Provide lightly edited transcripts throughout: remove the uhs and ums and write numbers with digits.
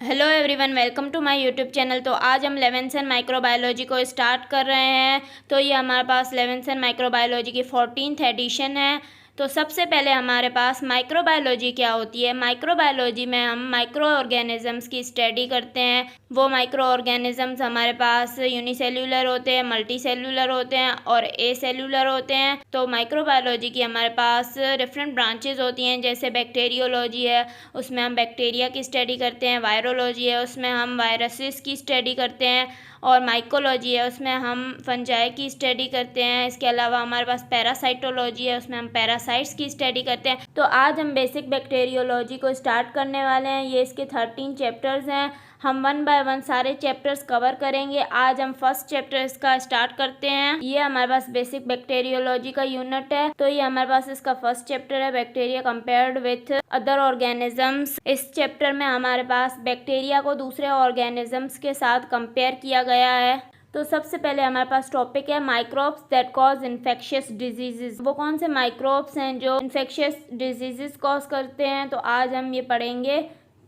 Hello everyone, welcome to my YouTube channel. तो आज हम लेवेंसन माइक्रोबायोलॉजी को स्टार्ट कर रहे हैं। तो ये हमारे पास लेवेंसन माइक्रोबायोलॉजी की 14th एडिशन है। तो सबसे पहले हमारे पास माइक्रोबायोलॉजी क्या होती है। माइक्रोबायोलॉजी में हम माइक्रो ऑर्गेनिजम्स की स्टडी करते हैं। वो माइक्रो ऑर्गेनिजम्स हमारे पास यूनिसेल्यूलर होते हैं, मल्टी सेल्यूलर होते हैं और ए सेल्यूलर होते हैं। तो माइक्रोबायोलॉजी की हमारे पास डिफरेंट ब्रांचेज होती हैं, जैसे बैक्टीरियोलॉजी है, उसमें हम बैक्टीरिया की स्टडी करते हैं। वायरोलॉजी है, उसमें हम वायरसेस की स्टडी करते हैं। और माइकोलॉजी है, उसमें हम फंजाई की स्टडी करते हैं। इसके अलावा हमारे पास पैरासाइटोलॉजी है, उसमें हम पैरासाइट्स की स्टडी करते हैं। तो आज हम बेसिक बैक्टीरियोलॉजी को स्टार्ट करने वाले हैं। ये इसके 13 चैप्टर्स हैं। हम 1 बाय 1 सारे चैप्टर्स कवर करेंगे। आज हम फर्स्ट चैप्टर इसका स्टार्ट करते हैं। ये हमारे पास बेसिक बैक्टीरियोलॉजी का यूनिट है। तो ये हमारे पास इसका फर्स्ट चैप्टर है, bacteria compared with other organisms. इस चैप्टर में हमारे पास बैक्टीरिया को दूसरे ऑर्गेनिजम्स के साथ कंपेयर किया गया है। तो सबसे पहले हमारे पास टॉपिक है microbes that cause infectious diseases. वो कौन से माइक्रोब्स हैं जो इन्फेक्शियस डिजीजेस कॉज करते हैं, तो आज हम ये पढ़ेंगे।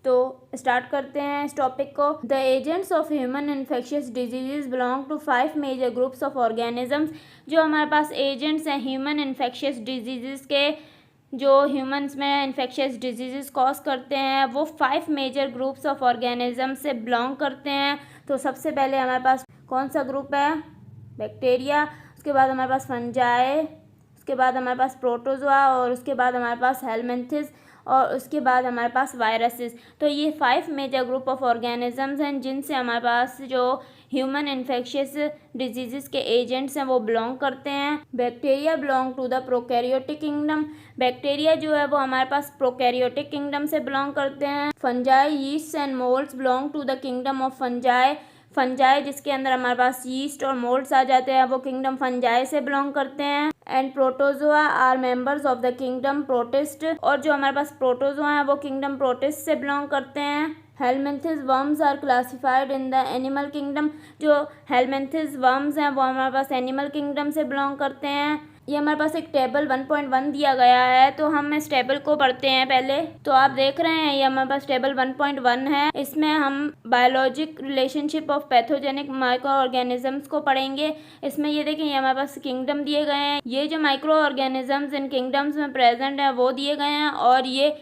तो स्टार्ट करते हैं इस टॉपिक को। The agents of human infectious diseases belong to 5 major groups of organisms. जो हमारे पास एजेंट्स हैं ह्यूमन इन्फेक्शियस डिजीजेस के, जो ह्यूमंस में इन्फेक्शियस डिजीजेस कॉज करते हैं, वो 5 मेजर ग्रुप्स ऑफ ऑर्गेनिजम्स से बिलोंग करते हैं। तो सबसे पहले हमारे पास कौन सा ग्रुप है? बैक्टीरिया। उसके बाद हमारे पास फंजाई, उसके बाद हमारे पास प्रोटोजोआ और उसके बाद हमारे पास हेलमिंथिस और उसके बाद हमारे पास वायरसेस। तो ये 5 मेजर ग्रुप ऑफ ऑर्गेनिजम्स हैं जिनसे हमारे पास जो ह्यूमन इन्फेक्शियस डिजीज़ के एजेंट्स हैं वो बिलोंग करते हैं। Bacteria belong to the prokaryotic kingdom. Bacteria जो है वो हमारे पास प्रोकैरियोटिक किंगडम से बिलोंग करते हैं। Fungi, yeast and moulds belong to the kingdom of fungi. Fungi जिसके अंदर हमारे पास यीस्ट और मोल्ड्स आ जाते हैं, वो किंगडम फंजाई से बिलोंग करते हैं। And protozoa are members of the kingdom protist. और जो हमारे पास प्रोटोजोआ है वो किंगडम प्रोटिस्ट से बिलोंग करते हैं। Helminths worms are classified in the animal kingdom. जो हेलमिंथिस वर्म्स हैं वो हमारे पास एनिमल किंगडम से बिलोंग करते हैं। ये हमारे पास एक टेबल 1.1 दिया गया है, तो हम इस टेबल को पढ़ते हैं पहले। तो आप देख रहे हैं ये हमारे पास टेबल 1.1 है। इसमें हम biologic relationship of pathogenic micro organisms को पढ़ेंगे। इसमें ये देखें, ये हमारे पास किंगडम दिए गए हैं। ये जो माइक्रो ऑर्गेनिजम्स इन किंगडम्स में प्रेजेंट है वो दिए गए हैं, और ये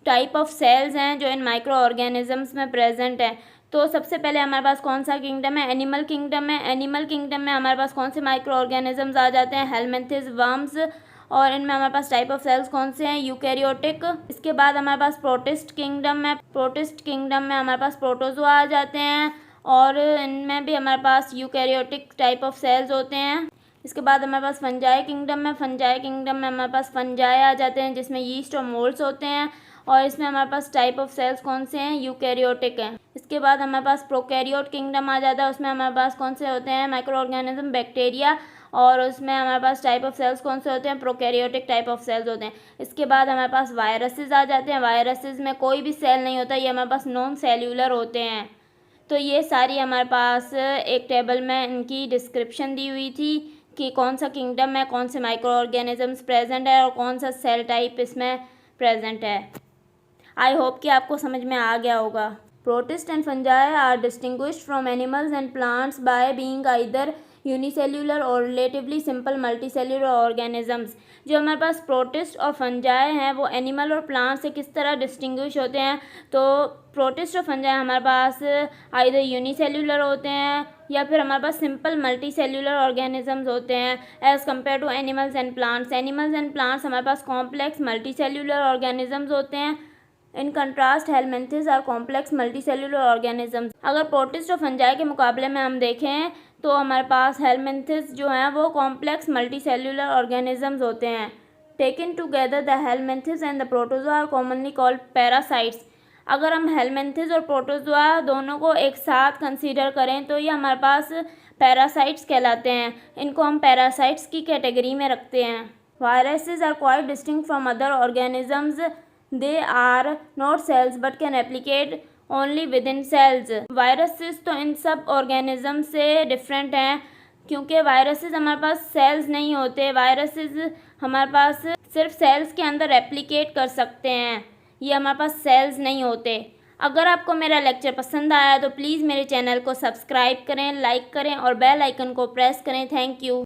टाइप ऑफ सेल्स हैं जो इन माइक्रो ऑर्गेनिजम्स में प्रेजेंट है। तो सबसे पहले हमारे पास कौन सा किंगडम है? एनिमल किंगडम है। एनिमल किंगडम में हमारे पास कौन से माइक्रो ऑर्गेनिजम्स आ जाते हैं? Helminths worms. और इनमें हमारे पास टाइप ऑफ सेल्स कौन से हैं? यूकैरियोटिक। इसके बाद हमारे पास प्रोटिस्ट किंगडम है। प्रोटिस्ट किंगडम में हमारे पास प्रोटोजोआ आ जाते हैं, और इनमें भी हमारे पास यूकैरियोटिक टाइप ऑफ सेल्स होते हैं। इसके बाद हमारे पास फंजाई किंगडम है। फंजाई किंगडम में हमारे पास फंजाई आ जाते हैं जिसमें यीस्ट और मोल्ड्स होते हैं, और इसमें हमारे पास टाइप ऑफ सेल्स कौन से हैं? यूकैरियोटिक हैं। इसके बाद हमारे पास प्रोकैरियोट किंगडम आ जाता है। उसमें हमारे पास कौन से होते हैं? माइक्रो ऑर्गेनिज्म, बैक्टीरिया, और उसमें हमारे पास टाइप ऑफ सेल्स कौन से होते हैं? प्रोकैरियोटिक टाइप ऑफ सेल्स होते हैं। इसके बाद हमारे पास वायरसेस आ जाते हैं। वायरसेस में कोई भी सेल नहीं होता, ये हमारे पास नॉन सेल्यूलर होते हैं। तो ये सारी हमारे पास एक टेबल में इनकी डिस्क्रिप्शन दी हुई थी कि कौन सा किंगडम है, कौन से माइक्रो ऑर्गेनिजम्स प्रेजेंट है और कौन सा सेल टाइप इसमें प्रेजेंट है। आई होप कि आपको समझ में आ गया होगा। Protist and fungi are distinguished from animals and plants by being either unicellular or relatively simple multicellular organisms. जो हमारे पास प्रोटिस्ट और फंजाई हैं वो एनिमल और प्लांट से किस तरह डिस्टिंग्विश होते हैं? तो प्रोटिस्ट और फंजाई हमारे पास आइदर यूनिसेल्यूलर होते हैं या फिर हमारे पास सिंपल मल्टी सेल्यूलर ऑर्गेनिजम्स होते हैं as compared to animals and plants. Animals and plants हमारे पास कॉम्प्लेक्स मल्टी सेल्यूलर ऑर्गेनिजम्स होते हैं। In contrast helminths are complex multicellular organisms. अगर प्रोटिस्ट और फंजाई के मुकाबले में हम देखें तो हमारे पास हेलमिंथिस जो हैं वो कॉम्प्लेक्स मल्टी सेल्यूलर ऑर्गेनिजम्स होते हैं। Taken together the helminths and the protozoa are commonly called parasites. अगर हम हेलमिंथिस और प्रोटोजोआ दोनों को एक साथ कंसीडर करें तो ये हमारे पास पैरासाइट्स कहलाते हैं। इनको हम पैरासाइट्स की कैटेगरी में रखते हैं। Viruses are quite distinct from other organisms. They are not cells but can replicate only within cells. Viruses तो इन सब ऑर्गेनिज्म से डिफरेंट हैं, क्योंकि वायरसेस हमारे पास सेल्स नहीं होते। वायरसेस हमारे पास सिर्फ सेल्स के अंदर एप्लीकेट कर सकते हैं, ये हमारे पास सेल्स नहीं होते। अगर आपको मेरा लेक्चर पसंद आया तो प्लीज़ मेरे चैनल को सब्सक्राइब करें, लाइक करें और बेल आइकन को प्रेस करें। Thank you.